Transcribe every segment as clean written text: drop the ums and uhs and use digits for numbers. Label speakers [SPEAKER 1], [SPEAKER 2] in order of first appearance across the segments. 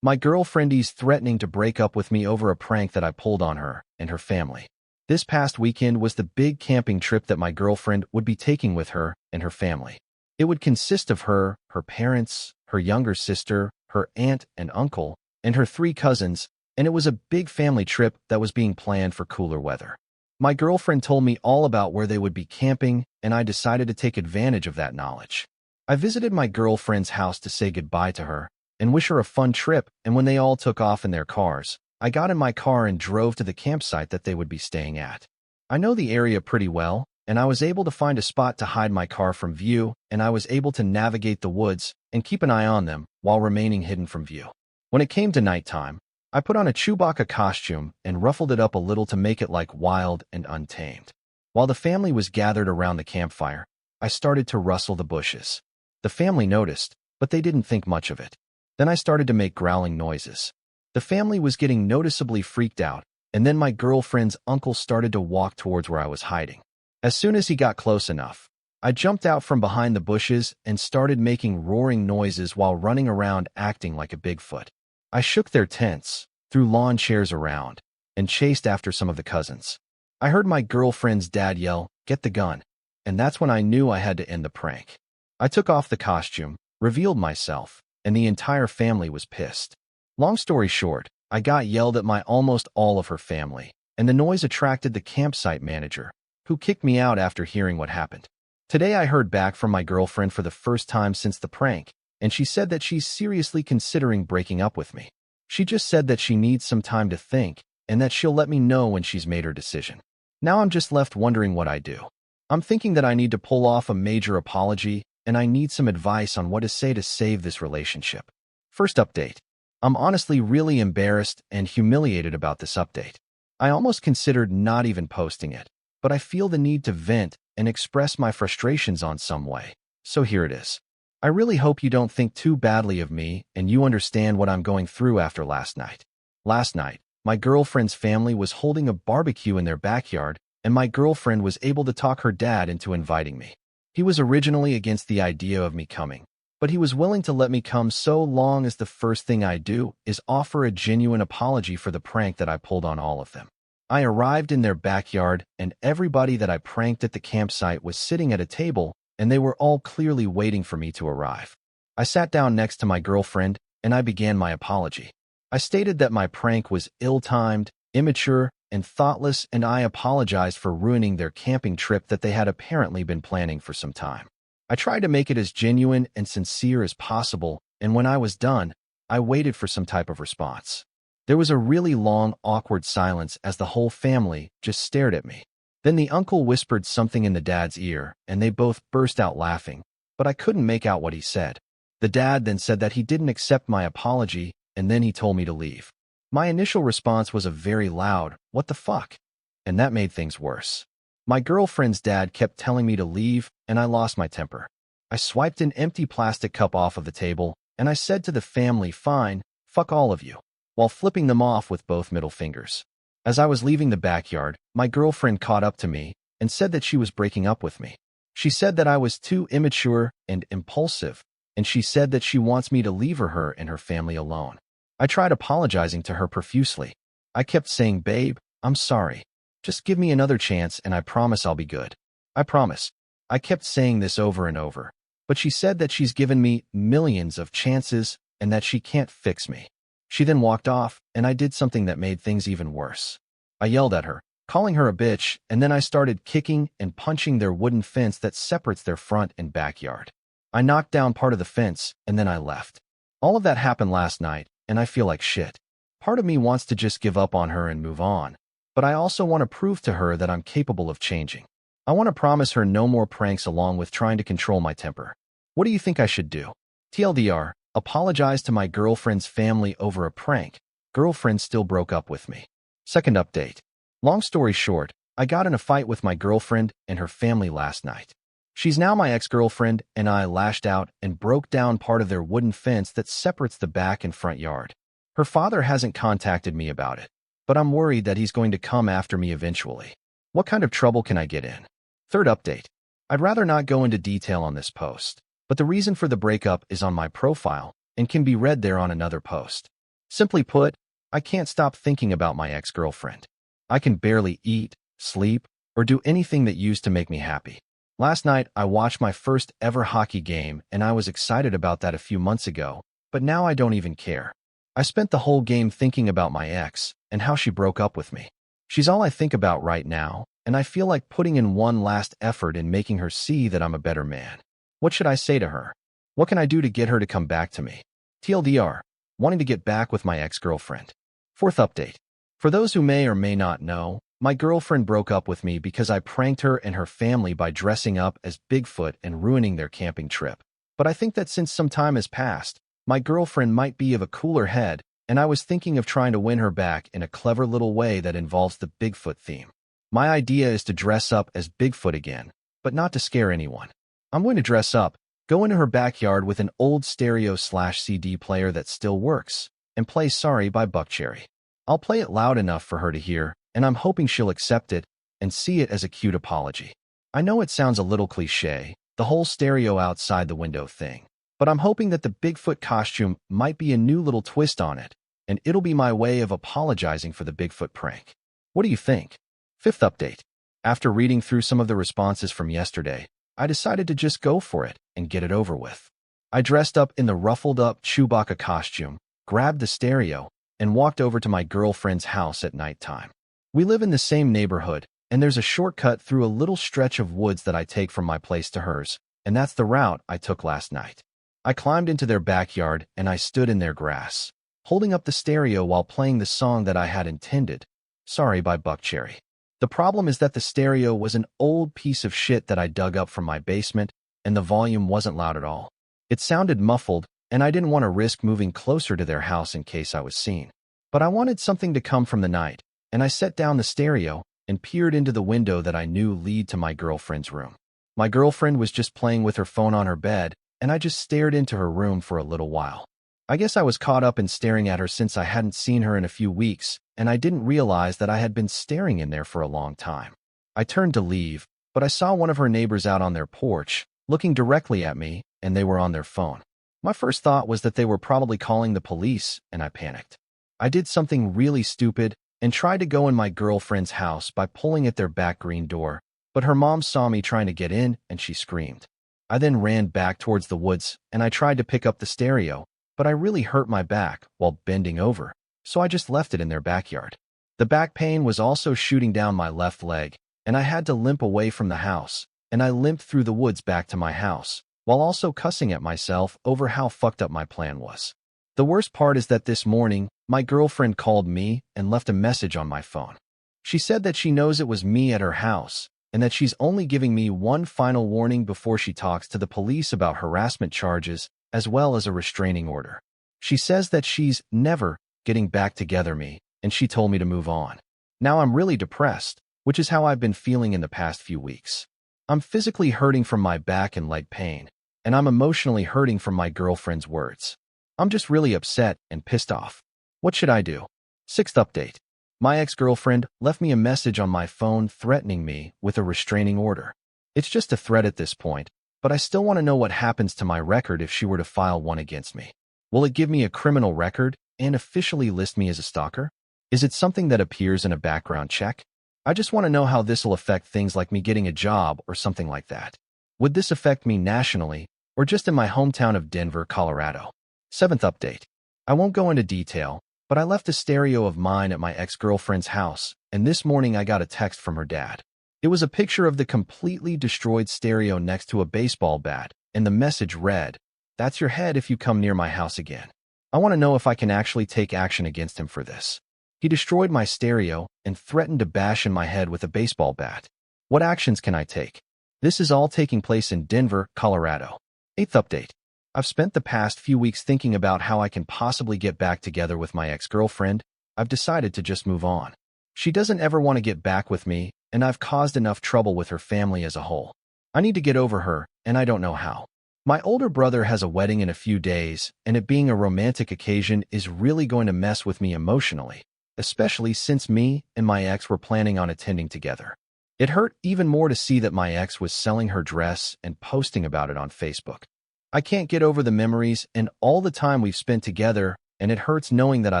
[SPEAKER 1] My girlfriendis threatening to break up with me over a prank that I pulled on her and her family. This past weekend was the big camping trip that my girlfriend would be taking with her and her family. It would consist of her, her parents, her younger sister, her aunt and uncle, and her 3 cousins, and it was a big family trip that was being planned for cooler weather. My girlfriend told me all about where they would be camping, and I decided to take advantage of that knowledge. I visited my girlfriend's house to say goodbye to her and wish her a fun trip, and when they all took off in their cars, I got in my car and drove to the campsite that they would be staying at. I know the area pretty well, and I was able to find a spot to hide my car from view, and I was able to navigate the woods and keep an eye on them while remaining hidden from view. When it came to nighttime, I put on a Chewbacca costume and ruffled it up a little to make it like wild and untamed. While the family was gathered around the campfire, I started to rustle the bushes. The family noticed, but they didn't think much of it. Then I started to make growling noises. The family was getting noticeably freaked out, and then my girlfriend's uncle started to walk towards where I was hiding. As soon as he got close enough, I jumped out from behind the bushes and started making roaring noises while running around acting like a Bigfoot. I shook their tents, threw lawn chairs around, and chased after some of the cousins. I heard my girlfriend's dad yell, "Get the gun," and that's when I knew I had to end the prank. I took off the costume, revealed myself, and the entire family was pissed. Long story short, I got yelled at by almost all of her family, and the noise attracted the campsite manager, who kicked me out after hearing what happened. Today I heard back from my girlfriend for the first time since the prank, and she said that she's seriously considering breaking up with me. She just said that she needs some time to think, and that she'll let me know when she's made her decision. Now I'm just left wondering what I do. I'm thinking that I need to pull off a major apology, and I need some advice on what to say to save this relationship. First update. I'm honestly really embarrassed and humiliated about this update. I almost considered not even posting it, but I feel the need to vent and express my frustrations on some way. So here it is. I really hope you don't think too badly of me and you understand what I'm going through after last night. Last night, my girlfriend's family was holding a barbecue in their backyard, and my girlfriend was able to talk her dad into inviting me. He was originally against the idea of me coming, but he was willing to let me come so long as the first thing I do is offer a genuine apology for the prank that I pulled on all of them. I arrived in their backyard, and everybody that I pranked at the campsite was sitting at a table, and they were all clearly waiting for me to arrive. I sat down next to my girlfriend, and I began my apology. I stated that my prank was ill-timed, immature, and thoughtless, and I apologized for ruining their camping trip that they had apparently been planning for some time. I tried to make it as genuine and sincere as possible, and when I was done, I waited for some type of response. There was a really long, awkward silence as the whole family just stared at me. Then the uncle whispered something in the dad's ear, and they both burst out laughing, but I couldn't make out what he said. The dad then said that he didn't accept my apology, and then he told me to leave. My initial response was a very loud, "What the fuck?" and that made things worse. My girlfriend's dad kept telling me to leave, and I lost my temper. I swiped an empty plastic cup off of the table, and I said to the family, "Fine, fuck all of you," while flipping them off with both middle fingers. As I was leaving the backyard, my girlfriend caught up to me and said that she was breaking up with me. She said that I was too immature and impulsive, and she said that she wants me to leave her and her family alone. I tried apologizing to her profusely. I kept saying, "Babe, I'm sorry. Just give me another chance and I promise I'll be good. I promise." I kept saying this over and over, but she said that she's given me millions of chances and that she can't fix me. She then walked off, and I did something that made things even worse. I yelled at her, calling her a bitch, and then I started kicking and punching their wooden fence that separates their front and backyard. I knocked down part of the fence, and then I left. All of that happened last night, and I feel like shit. Part of me wants to just give up on her and move on, but I also want to prove to her that I'm capable of changing. I want to promise her no more pranks along with trying to control my temper. What do you think I should do? TLDR, apologize to my girlfriend's family over a prank. Girlfriend still broke up with me. Second update. Long story short, I got in a fight with my girlfriend and her family last night. She's now my ex-girlfriend, and I lashed out and broke down part of their wooden fence that separates the back and front yard. Her father hasn't contacted me about it, but I'm worried that he's going to come after me eventually. What kind of trouble can I get in? Third update. I'd rather not go into detail on this post, but the reason for the breakup is on my profile and can be read there on another post. Simply put, I can't stop thinking about my ex-girlfriend. I can barely eat, sleep, or do anything that used to make me happy. Last night, I watched my first ever hockey game, and I was excited about that a few months ago, but now I don't even care. I spent the whole game thinking about my ex and how she broke up with me. She's all I think about right now, and I feel like putting in one last effort in making her see that I'm a better man. What should I say to her? What can I do to get her to come back to me? TLDR, wanting to get back with my ex-girlfriend. Fourth update. For those who may or may not know, my girlfriend broke up with me because I pranked her and her family by dressing up as Bigfoot and ruining their camping trip. But I think that since some time has passed, my girlfriend might be of a cooler head, and I was thinking of trying to win her back in a clever little way that involves the Bigfoot theme. My idea is to dress up as Bigfoot again, but not to scare anyone. I'm going to dress up, go into her backyard with an old stereo/CD player that still works, and play Sorry by Buckcherry. I'll play it loud enough for her to hear, and I'm hoping she'll accept it and see it as a cute apology. I know it sounds a little cliche, the whole stereo outside the window thing, but I'm hoping that the Bigfoot costume might be a new little twist on it, and it'll be my way of apologizing for the Bigfoot prank. What do you think? Fifth update. After reading through some of the responses from yesterday, I decided to just go for it and get it over with. I dressed up in the ruffled-up Chewbacca costume, grabbed the stereo, and walked over to my girlfriend's house at nighttime. We live in the same neighborhood, and there's a shortcut through a little stretch of woods that I take from my place to hers, and that's the route I took last night. I climbed into their backyard and I stood in their grass, holding up the stereo while playing the song that I had intended, Sorry by Buckcherry. The problem is that the stereo was an old piece of shit that I dug up from my basement, and the volume wasn't loud at all. It sounded muffled, and I didn't want to risk moving closer to their house in case I was seen. But I wanted something to come from the night, and I set down the stereo and peered into the window that I knew led to my girlfriend's room. My girlfriend was just playing with her phone on her bed, and I just stared into her room for a little while. I guess I was caught up in staring at her since I hadn't seen her in a few weeks, and I didn't realize that I had been staring in there for a long time. I turned to leave, but I saw one of her neighbors out on their porch, looking directly at me, and they were on their phone. My first thought was that they were probably calling the police, and I panicked. I did something really stupid and tried to go in my girlfriend's house by pulling at their back green door, but her mom saw me trying to get in, and she screamed. I then ran back towards the woods, and I tried to pick up the stereo, but I really hurt my back while bending over, so I just left it in their backyard. The back pain was also shooting down my left leg, and I had to limp away from the house, and I limped through the woods back to my house, while also cussing at myself over how fucked up my plan was. The worst part is that this morning, my girlfriend called me and left a message on my phone. She said that she knows it was me at her house, and that she's only giving me one final warning before she talks to the police about harassment charges, as well as a restraining order. She says that she's never getting back together me, and she told me to move on. Now I'm really depressed, which is how I've been feeling in the past few weeks. I'm physically hurting from my back and leg pain, and I'm emotionally hurting from my girlfriend's words. I'm just really upset and pissed off. What should I do? Sixth update. My ex-girlfriend left me a message on my phone threatening me with a restraining order. It's just a threat at this point, but I still want to know what happens to my record if she were to file one against me. Will it give me a criminal record and officially list me as a stalker? Is it something that appears in a background check? I just want to know how this will affect things like me getting a job or something like that. Would this affect me nationally or just in my hometown of Denver, Colorado? Seventh update. I won't go into detail, but I left a stereo of mine at my ex-girlfriend's house, and this morning I got a text from her dad. It was a picture of the completely destroyed stereo next to a baseball bat, and the message read, "That's your head if you come near my house again." I want to know if I can actually take action against him for this. He destroyed my stereo and threatened to bash in my head with a baseball bat. What actions can I take? This is all taking place in Denver, Colorado. Eighth update. I've spent the past few weeks thinking about how I can possibly get back together with my ex-girlfriend. I've decided to just move on. She doesn't ever want to get back with me, and I've caused enough trouble with her family as a whole. I need to get over her, and I don't know how. My older brother has a wedding in a few days, and it being a romantic occasion is really going to mess with me emotionally, especially since me and my ex were planning on attending together. It hurt even more to see that my ex was selling her dress and posting about it on Facebook. I can't get over the memories and all the time we've spent together, and it hurts knowing that I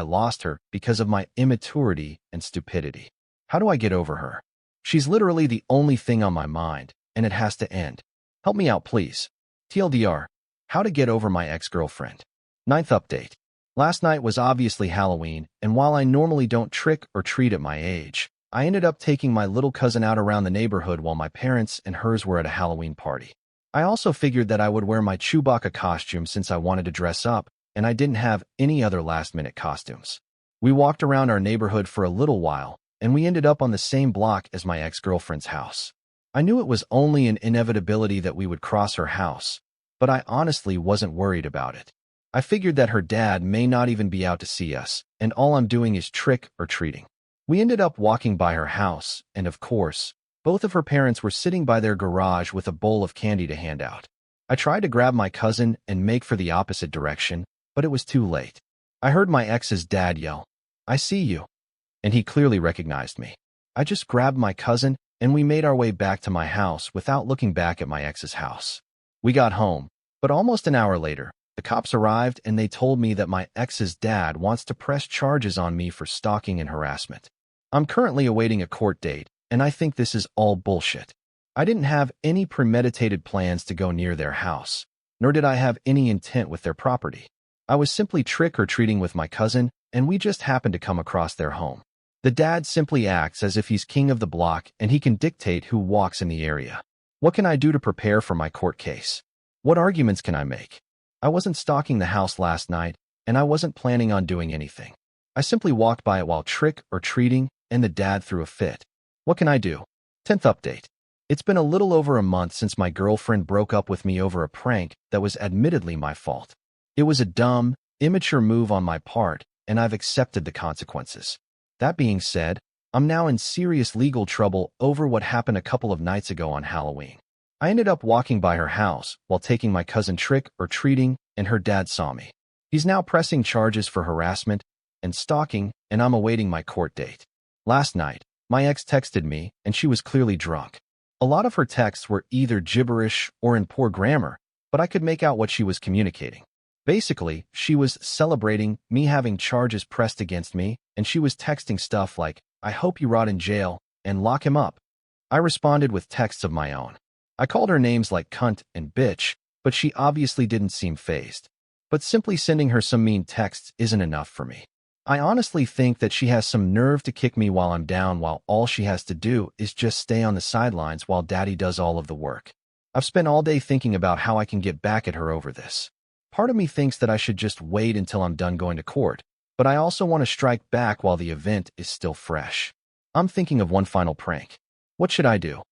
[SPEAKER 1] lost her because of my immaturity and stupidity. How do I get over her? She's literally the only thing on my mind, and it has to end. Help me out, please. TLDR, how to get over my ex-girlfriend. Ninth update. Last night was obviously Halloween, and while I normally don't trick or treat at my age, I ended up taking my little cousin out around the neighborhood while my parents and hers were at a Halloween party. I also figured that I would wear my Chewbacca costume since I wanted to dress up, and I didn't have any other last-minute costumes. We walked around our neighborhood for a little while, and we ended up on the same block as my ex-girlfriend's house. I knew it was only an inevitability that we would cross her house, but I honestly wasn't worried about it. I figured that her dad may not even be out to see us, and all I'm doing is trick or treating. We ended up walking by her house, and of course, both of her parents were sitting by their garage with a bowl of candy to hand out. I tried to grab my cousin and make for the opposite direction, but it was too late. I heard my ex's dad yell, "I see you," and he clearly recognized me. I just grabbed my cousin, and we made our way back to my house without looking back at my ex's house. We got home, but almost an hour later, the cops arrived and they told me that my ex's dad wants to press charges on me for stalking and harassment. I'm currently awaiting a court date, and I think this is all bullshit. I didn't have any premeditated plans to go near their house, nor did I have any intent with their property. I was simply trick-or-treating with my cousin, and we just happened to come across their home. The dad simply acts as if he's king of the block and he can dictate who walks in the area. What can I do to prepare for my court case? What arguments can I make? I wasn't stalking the house last night, and I wasn't planning on doing anything. I simply walked by it while trick-or-treating, and the dad threw a fit. What can I do? 10th update. It's been a little over a month since my girlfriend broke up with me over a prank that was admittedly my fault. It was a dumb, immature move on my part, and I've accepted the consequences. That being said, I'm now in serious legal trouble over what happened a couple of nights ago on Halloween. I ended up walking by her house while taking my cousin trick-or-treating, and her dad saw me. He's now pressing charges for harassment and stalking, and I'm awaiting my court date. Last night, my ex texted me, and she was clearly drunk. A lot of her texts were either gibberish or in poor grammar, but I could make out what she was communicating. Basically, she was celebrating me having charges pressed against me, and she was texting stuff like, "I hope you rot in jail," and "lock him up." I responded with texts of my own. I called her names like cunt and bitch, but she obviously didn't seem fazed. But simply sending her some mean texts isn't enough for me. I honestly think that she has some nerve to kick me while I'm down, while all she has to do is just stay on the sidelines while daddy does all of the work. I've spent all day thinking about how I can get back at her over this. Part of me thinks that I should just wait until I'm done going to court, but I also want to strike back while the event is still fresh. I'm thinking of one final prank. What should I do?